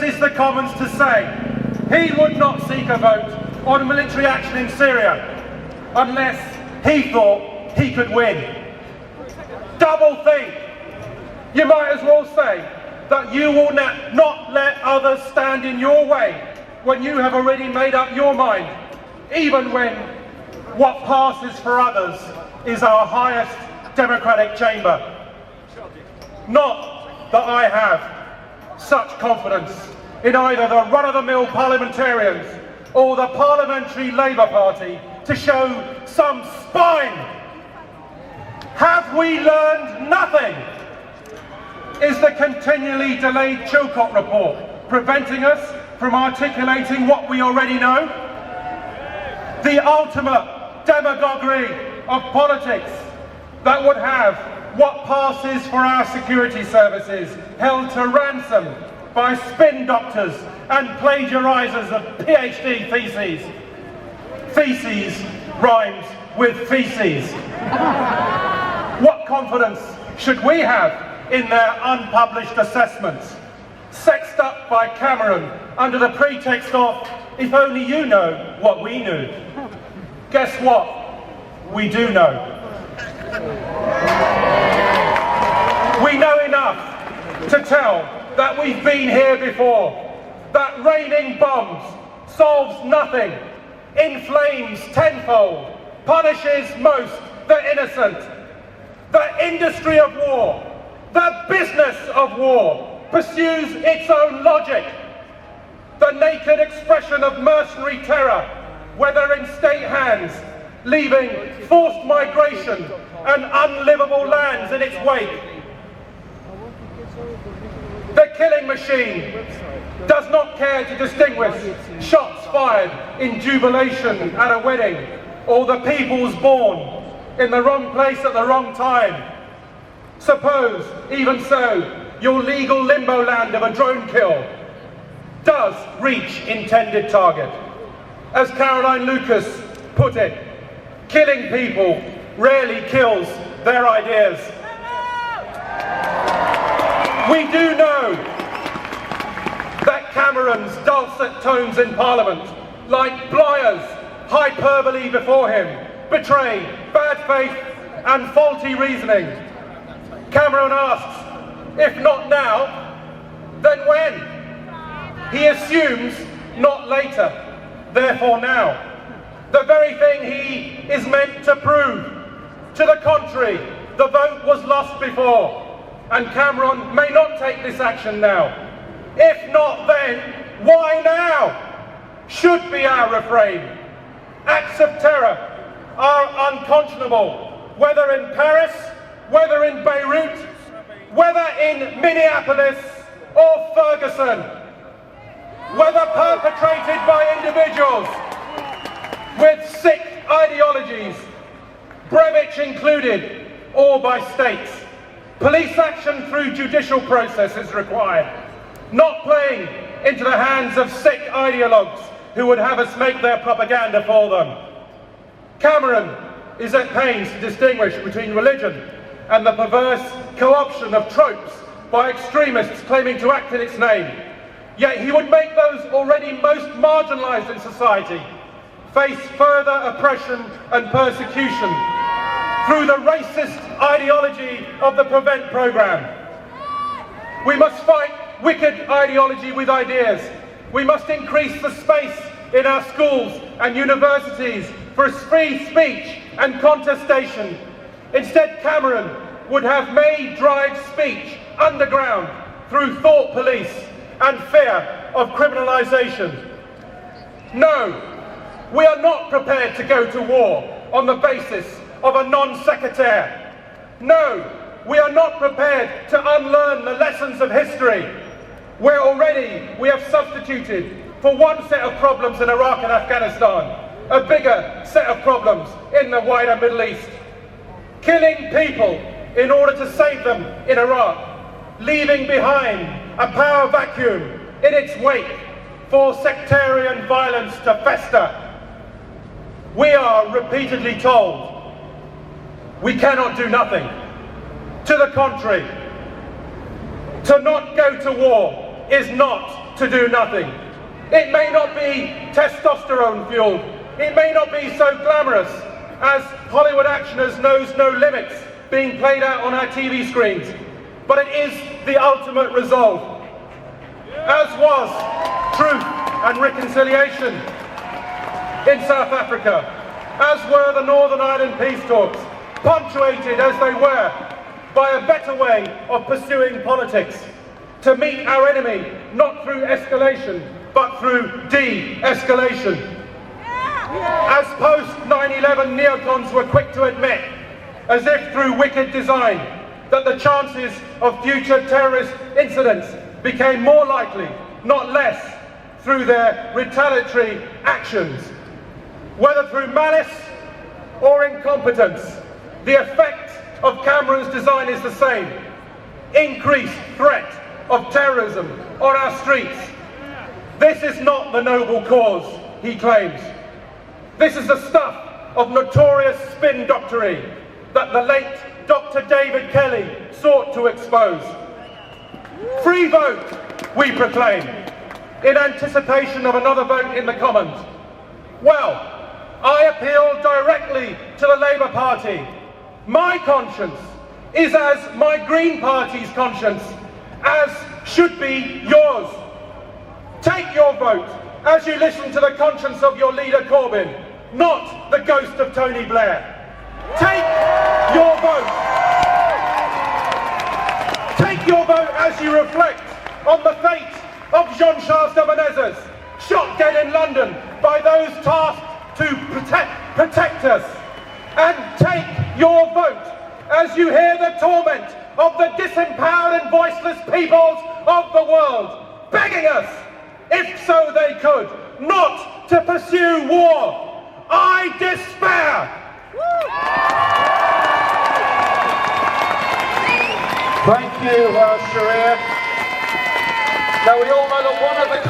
addresses the Commons to say he would not seek a vote on military action in Syria unless he thought he could win. Double think. You might as well say that you will not let others stand in your way when you have already made up your mind, even when what passes for others is our highest democratic chamber. Not that I have such confidence in either the run-of-the-mill parliamentarians or the Parliamentary Labour Party to show some spine. Have we learned nothing? Is the continually delayed Chilcot report preventing us from articulating what we already know? The ultimate demagoguery of politics that would have what passes for our security services held to ransom by spin doctors and plagiarizers of PhD theses. Feces rhymes with feces. What confidence should we have in their unpublished assessments, sexed up by Cameron under the pretext of, if only you know what we knew? Guess what? We do know. We know enough to tell that we've been here before, that raining bombs solves nothing, inflames tenfold, punishes most the innocent. The industry of war, the business of war, pursues its own logic. The naked expression of mercenary terror, whether in state hands, leaving forced migration and unlivable lands in its wake. The killing machine does not care to distinguish shots fired in jubilation at a wedding or the peoples born in the wrong place at the wrong time. Suppose, even so, your legal limbo land of a drone kill does reach intended target. As Caroline Lucas put it, killing people rarely kills their ideas. We do know that Cameron's dulcet tones in Parliament, like Blyer's hyperbole before him, betray bad faith and faulty reasoning. Cameron asks, if not now, then when? He assumes not later, therefore now. The very thing he is meant to prove. To the contrary, the vote was lost before, and Cameron may not take this action now. If not then, why now? Should be our refrain. Acts of terror are unconscionable, whether in Paris, whether in Beirut, whether in Minneapolis or Ferguson, whether perpetrated by individuals with sick ideologies, Breivik included, or by states. Police action through judicial process is required, not playing into the hands of sick ideologues who would have us make their propaganda for them. Cameron is at pains to distinguish between religion and the perverse co-option of tropes by extremists claiming to act in its name. Yet he would make those already most marginalised in society face further oppression and persecution through the racist ideology of the Prevent programme. We must fight wicked ideology with ideas. We must increase the space in our schools and universities for free speech and contestation. Instead, Cameron would have made drive speech underground through thought police and fear of criminalisation. No, we are not prepared to go to war on the basis of a non-sequitur. No, we are not prepared to unlearn the lessons of history, where already we have substituted for one set of problems in Iraq and Afghanistan a bigger set of problems in the wider Middle East. Killing people in order to save them in Iraq, leaving behind a power vacuum in its wake for sectarian violence to fester. We are repeatedly told we cannot do nothing. To the contrary, to not go to war is not to do nothing. It may not be testosterone fueled. It may not be so glamorous as Hollywood actioners knows no limits being played out on our TV screens, but it is the ultimate resolve. As was truth and reconciliation in South Africa, as were the Northern Ireland peace talks, punctuated as they were by a better way of pursuing politics, to meet our enemy not through escalation, but through de-escalation. As post-9/11 neocons were quick to admit, as if through wicked design, that the chances of future terrorist incidents became more likely, not less, through their retaliatory actions. Whether through malice or incompetence, the effect of Cameron's design is the same: increased threat of terrorism on our streets. This is not the noble cause, he claims. This is the stuff of notorious spin doctory that the late Dr. David Kelly sought to expose. Free vote, we proclaim, in anticipation of another vote in the Commons. Well, I appeal directly to the Labour Party. My conscience is as my Green Party's conscience, as should be yours. Take your vote as you listen to the conscience of your leader Corbyn, not the ghost of Tony Blair. Take your vote. Take your vote as you reflect on the fate of Jean-Charles de Menezes, shot dead in London by those tasked to protect us. And take your vote as you hear the torment of the disempowered and voiceless peoples of the world, begging us, if so they could, not to pursue war. I despair! Thank you, Shahrar. Now we all know that one of the